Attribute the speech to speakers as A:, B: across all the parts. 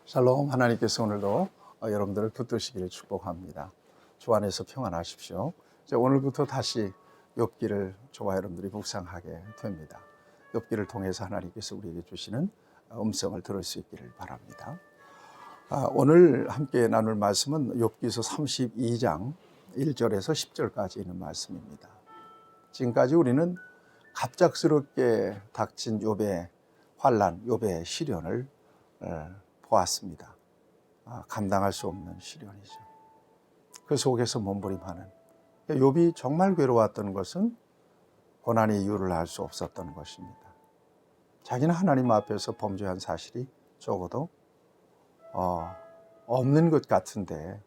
A: 샬롬. 하나님께서 오늘도 여러분들을 붙드시기를 축복합니다. 주 안에서 평안하십시오. 이제 오늘부터 다시 욥기를 저와 여러분들이 묵상하게 됩니다. 욥기를 통해서 하나님께서 우리에게 주시는 음성을 들을 수 있기를 바랍니다. 오늘 함께 나눌 말씀은 욥기서 32장 1절에서 10절까지 있는 말씀입니다. 지금까지 우리는 갑작스럽게 닥친 욥의 환난, 욥의 시련을 보았습니다. 감당할 수 없는 시련이죠. 그 속에서 몸부림하는 욥이 정말 괴로웠던 것은 고난의 이유를 알 수 없었던 것입니다. 자기는 하나님 앞에서 범죄한 사실이 적어도 없는 것 같은데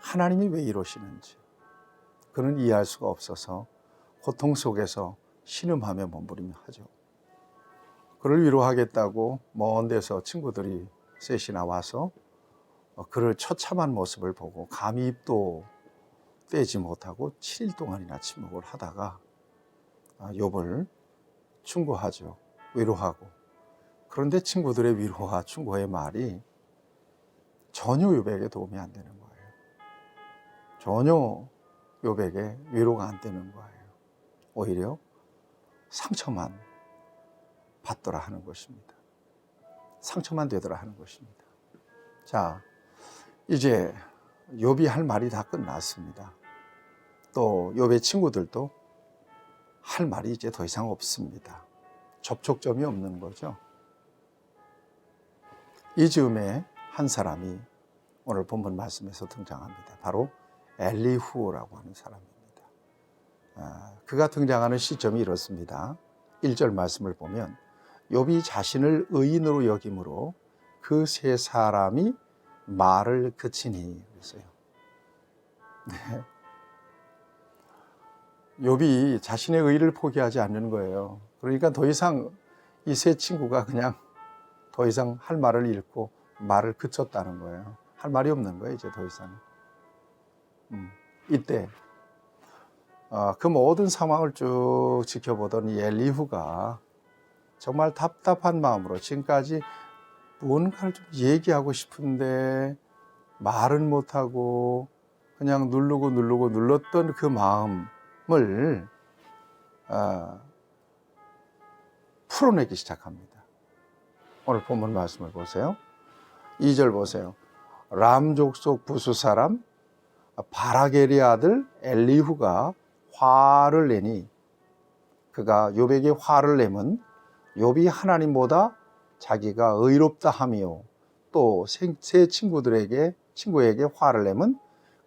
A: 하나님이 왜 이러시는지 그는 이해할 수가 없어서 고통 속에서 신음하며 몸부림하죠. 그를 위로하겠다고 먼 데서 친구들이 셋이나 와서 그를 처참한 모습을 보고 감히 입도 떼지 못하고 7일 동안이나 침묵을 하다가 욥을 충고하죠. 위로하고. 그런데 친구들의 위로와 충고의 말이 전혀 욥에게 도움이 안 되는 거예요. 전혀 욥에게 위로가 안 되는 거예요. 오히려 상처만 받더라 하는 것입니다. 상처만 되더라 하는 것입니다. 자, 이제 욥이 할 말이 다 끝났습니다. 또 욥의 친구들도 할 말이 이제 더 이상 없습니다. 접촉점이 없는 거죠. 이 즈음에 한 사람이 오늘 본문 말씀에서 등장합니다. 바로 엘리후라고 하는 사람입니다. 그가 등장하는 시점이 이렇습니다. 1절 말씀을 보면 욥이 자신을 의인으로 여김으로 그 세 사람이 말을 그치니 그랬어요. 네. 욥이 자신의 의를 포기하지 않는 거예요. 그러니까 더 이상 이 세 친구가 그냥 더 이상 할 말을 잃고 말을 그쳤다는 거예요. 할 말이 없는 거예요, 이제 더 이상. 이때 그 모든 상황을 쭉 지켜보던 이 엘리후가 정말 답답한 마음으로 지금까지 무언가를 좀 얘기하고 싶은데 말은 못하고 그냥 눌렀던 그 마음을 풀어내기 시작합니다. 오늘 본문 말씀을 보세요. 2절 보세요. 람 족속 부수 사람 바라겔의 아들 엘리후가 화를 내니 그가 욥에게 화를 내면 욥이 하나님보다 자기가 의롭다 하며 또 세 친구에게 화를 내면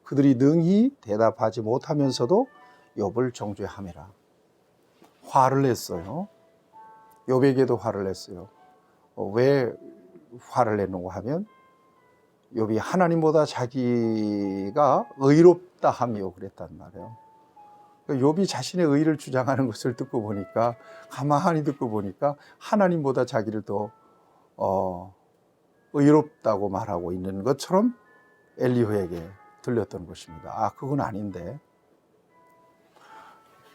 A: 그들이 능히 대답하지 못하면서도 욥을 정죄함이라. 화를 냈어요. 욥에게도 화를 냈어요. 왜 화를 내는가 하면 욥이 하나님보다 자기가 의롭다 하며 그랬단 말이에요. 욥이 자신의 의를 주장하는 것을 듣고 보니까 가만히 듣고 보니까 하나님보다 자기를 더 의롭다고 말하고 있는 것처럼 엘리후에게 들렸던 것입니다. 그건 아닌데.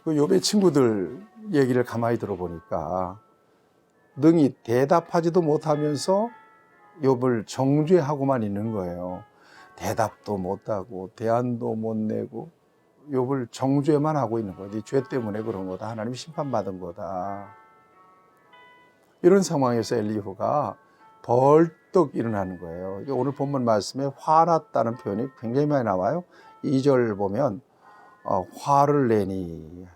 A: 그 욥의 친구들 얘기를 가만히 들어보니까 능히 대답하지도 못하면서 욥을 정죄하고만 있는 거예요. 대답도 못하고 대안도 못 내고 욥을 정죄만 하고 있는 거예요. 네 죄 때문에 그런 거다. 하나님 심판받은 거다. 이런 상황에서 엘리후가 벌떡 일어나는 거예요. 오늘 본문 말씀에 화났다는 표현이 굉장히 많이 나와요. 2절 보면 화를 내니,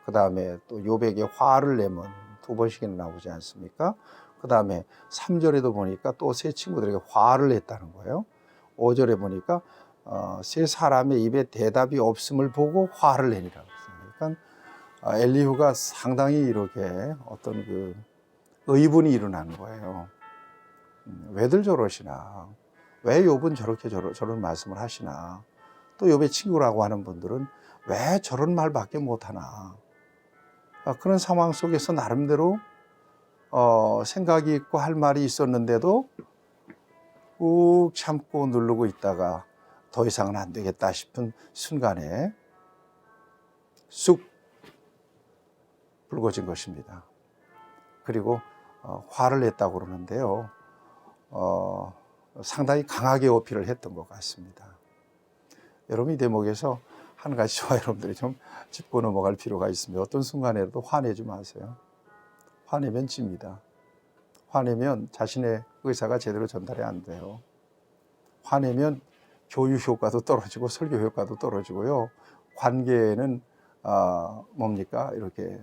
A: 그 다음에 또 욥에게 화를 내면 두 번씩이나 나오지 않습니까? 그 다음에 3절에도 보니까 또 세 친구들에게 화를 냈다는 거예요. 5절에 보니까 세 사람의 입에 대답이 없음을 보고 화를 내니라고 했습니다. 그러니까 엘리후가 상당히 이렇게 어떤 그 의분이 일어나는 거예요. 왜들 저러시나? 왜 욥은 저렇게 저런 말씀을 하시나? 또 욥의 친구라고 하는 분들은 왜 저런 말밖에 못하나? 그런 상황 속에서 나름대로 생각이 있고 할 말이 있었는데도 꾹 참고 누르고 있다가 더 이상은 안 되겠다 싶은 순간에 쑥 붉어진 것입니다. 그리고 화를 냈다고 그러는데요. 상당히 강하게 어필을 했던 것 같습니다. 여러분 이 대목에서 한 가지 저와 여러분들이 좀 짚고 넘어갈 필요가 있습니다. 어떤 순간에라도 화내지 마세요. 화내면 집니다. 화내면 자신의 의사가 제대로 전달이 안 돼요. 화내면 교육 효과도 떨어지고 설교 효과도 떨어지고요. 관계는 뭡니까? 이렇게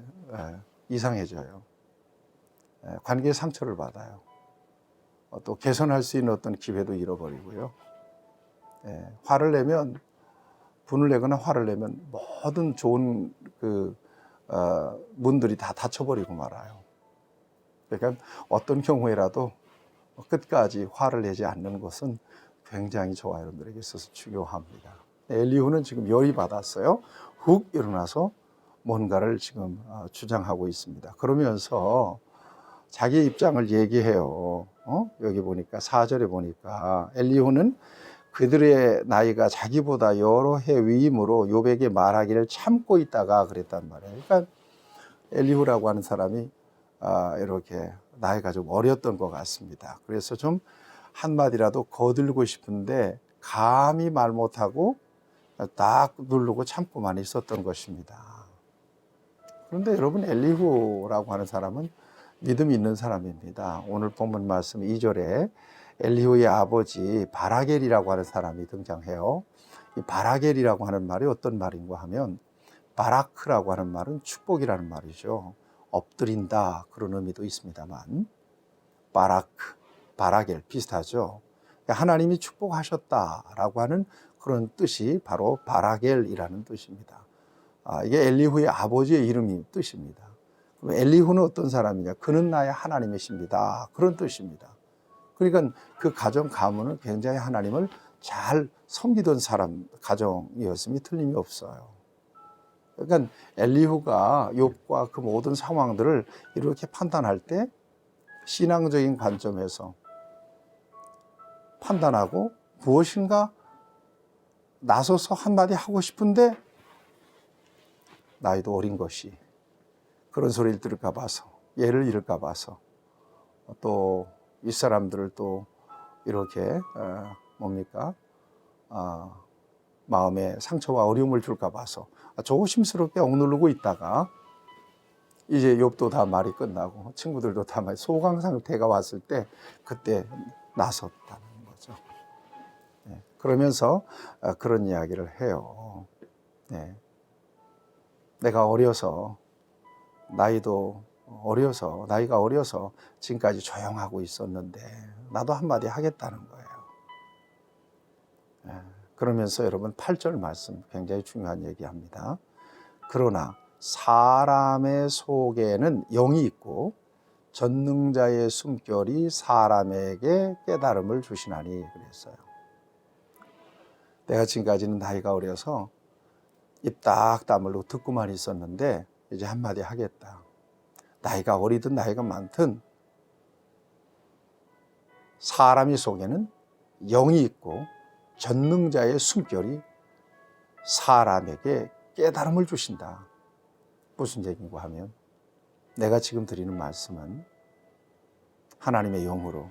A: 이상해져요. 관계에 상처를 받아요. 또 개선할 수 있는 어떤 기회도 잃어버리고요. 화를 내면, 분을 내거나 화를 내면 모든 좋은 문들이 다 닫혀버리고 말아요. 그러니까 어떤 경우에라도 끝까지 화를 내지 않는 것은 굉장히 저와 여러분들에게 있어서 중요합니다. 엘리후는 지금 열이 받았어요. 훅 일어나서 뭔가를 지금 주장하고 있습니다. 그러면서 자기의 입장을 얘기해요. 여기 보니까 4절에 보니까 엘리후는 그들의 나이가 자기보다 여러 해 위임으로 욥에게 말하기를 참고 있다가 그랬단 말이에요. 그러니까 엘리후라고 하는 사람이 이렇게 나이가 좀 어렸던 것 같습니다. 그래서 좀 한마디라도 거들고 싶은데 감히 말 못하고 딱 누르고 참고만 있었던 것입니다. 그런데 여러분 엘리후라고 하는 사람은 믿음이 있는 사람입니다. 오늘 본문 말씀 2절에 엘리후의 아버지 바라겔이라고 하는 사람이 등장해요. 이 바라겔이라고 하는 말이 어떤 말인가 하면 바라크라고 하는 말은 축복이라는 말이죠. 엎드린다 그런 의미도 있습니다만 바라크, 바라겔 비슷하죠. 하나님이 축복하셨다라고 하는 그런 뜻이 바로 바라겔이라는 뜻입니다. 이게 엘리후의 아버지의 이름이 뜻입니다. 그럼 엘리후는 어떤 사람이냐? 그는 나의 하나님이십니다. 그런 뜻입니다. 그러니까 그 가정 가문은 굉장히 하나님을 잘 섬기던 사람 가정이었음이 틀림이 없어요. 그러니까 엘리후가 욥과 그 모든 상황들을 이렇게 판단할 때 신앙적인 관점에서 판단하고 무엇인가 나서서 한마디 하고 싶은데 나이도 어린 것이 그런 소리를 들을까 봐서 예를 잃을까 봐서 또 윗사람들을 또 이렇게 뭡니까 마음에 상처와 어려움을 줄까 봐서 조심스럽게 억누르고 있다가 이제 욥도 다 말이 끝나고 친구들도 다 소강 상태가 왔을 때 그때 나섰다는 거죠. 그러면서 그런 이야기를 해요. 내가 어려서 나이가 어려서 지금까지 조용하고 있었는데 나도 한마디 하겠다는 거예요. 그러면서 여러분 8절 말씀 굉장히 중요한 얘기합니다. 그러나 사람의 속에는 영이 있고 전능자의 숨결이 사람에게 깨달음을 주시나니 그랬어요. 내가 지금까지는 나이가 어려서 입 딱 다물고 듣고만 있었는데 이제 한마디 하겠다. 나이가 어리든 나이가 많든 사람의 속에는 영이 있고 전능자의 숨결이 사람에게 깨달음을 주신다. 무슨 얘기인가 하면 내가 지금 드리는 말씀은 하나님의 영으로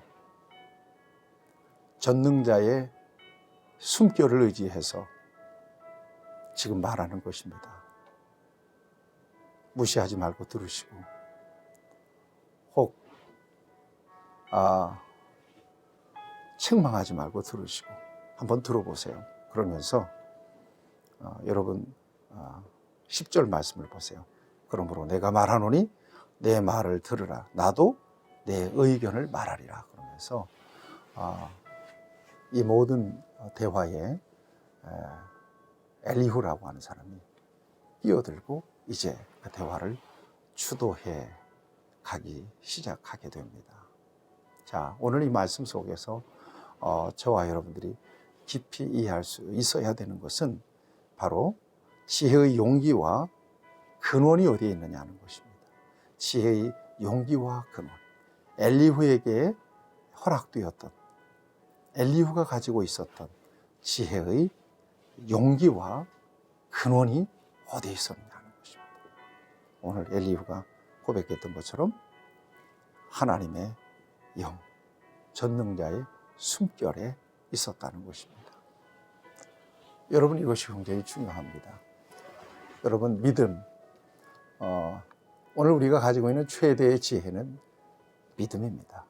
A: 전능자의 숨결을 의지해서 지금 말하는 것입니다. 무시하지 말고 들으시고 혹 책망하지 말고 들으시고 한번 들어보세요. 그러면서 여러분 10절 말씀을 보세요. 그러므로 내가 말하노니 내 말을 들으라. 나도 내 의견을 말하리라. 그러면서 이 모든 대화에 엘리후라고 하는 사람이 끼어들고 이제 그 대화를 주도해 가기 시작하게 됩니다. 자, 오늘 이 말씀 속에서 저와 여러분들이 깊이 이해할 수 있어야 되는 것은 바로 지혜의 용기와 근원이 어디에 있느냐는 것입니다. 지혜의 용기와 근원. 엘리후에게 허락되었던 엘리후가 가지고 있었던 지혜의 용기와 근원이 어디에 있었느냐는 것입니다. 오늘 엘리후가 고백했던 것처럼 하나님의 영, 전능자의 숨결에 있었다는 것입니다. 여러분, 이것이 굉장히 중요합니다. 여러분, 믿음, 오늘 우리가 가지고 있는 최대의 지혜는 믿음입니다.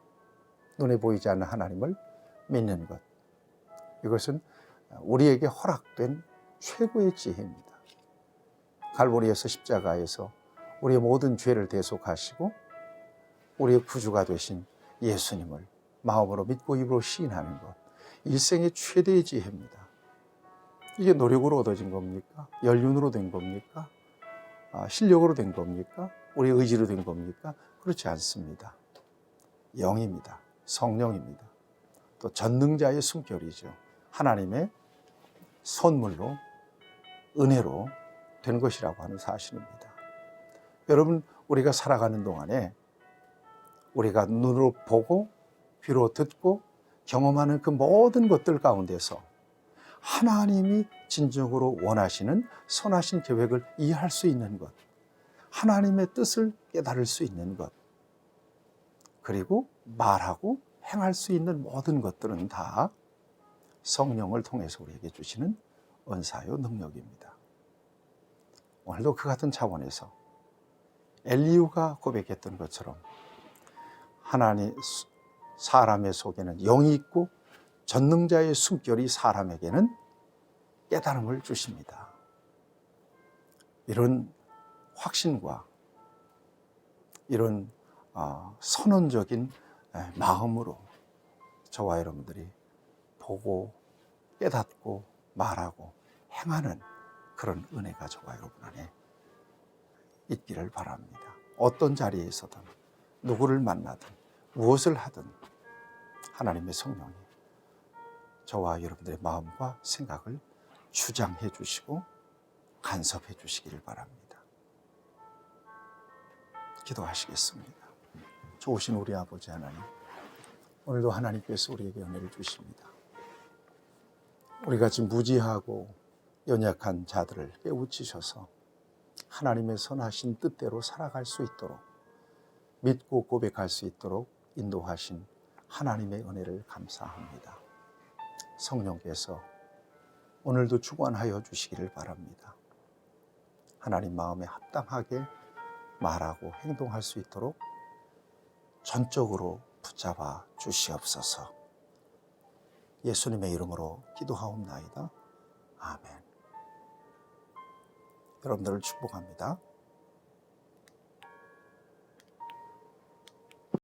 A: 눈에 보이지 않는 하나님을 믿는 것, 이것은 우리에게 허락된 최고의 지혜입니다. 갈보리에서 십자가에서 우리의 모든 죄를 대속하시고 우리의 구주가 되신 예수님을 마음으로 믿고 입으로 시인하는 것, 일생의 최대의 지혜입니다. 이게 노력으로 얻어진 겁니까? 연륜으로 된 겁니까? 실력으로 된 겁니까? 우리의 의지로 된 겁니까? 그렇지 않습니다. 영입니다. 성령입니다. 또 전능자의 숨결이죠. 하나님의 선물로, 은혜로 된 것이라고 하는 사실입니다. 여러분, 우리가 살아가는 동안에 우리가 눈으로 보고 귀로 듣고 경험하는 그 모든 것들 가운데서 하나님이 진정으로 원하시는 선하신 계획을 이해할 수 있는 것, 하나님의 뜻을 깨달을 수 있는 것, 그리고 말하고 행할 수 있는 모든 것들은 다 성령을 통해서 우리에게 주시는 은사요 능력입니다. 오늘도 그 같은 차원에서 엘리후가 고백했던 것처럼 하나님, 사람의 속에는 영이 있고 전능자의 숨결이 사람에게는 깨달음을 주십니다. 이런 확신과 이런 선언적인 마음으로 저와 여러분들이 보고 깨닫고 말하고 행하는 그런 은혜가 저와 여러분 안에 있기를 바랍니다. 어떤 자리에서든 누구를 만나든 무엇을 하든 하나님의 성령이 저와 여러분들의 마음과 생각을 주장해 주시고 간섭해 주시기를 바랍니다. 기도하시겠습니다. 좋으신 우리 아버지 하나님, 오늘도 하나님께서 우리에게 은혜를 주십니다. 우리같이 무지하고 연약한 자들을 깨우치셔서 하나님의 선하신 뜻대로 살아갈 수 있도록, 믿고 고백할 수 있도록 인도하신 하나님의 은혜를 감사합니다. 성령께서 오늘도 주관하여 주시기를 바랍니다. 하나님 마음에 합당하게 말하고 행동할 수 있도록 전적으로 붙잡아 주시옵소서. 예수님의 이름으로 기도하옵나이다. 아멘. 여러분들을 축복합니다.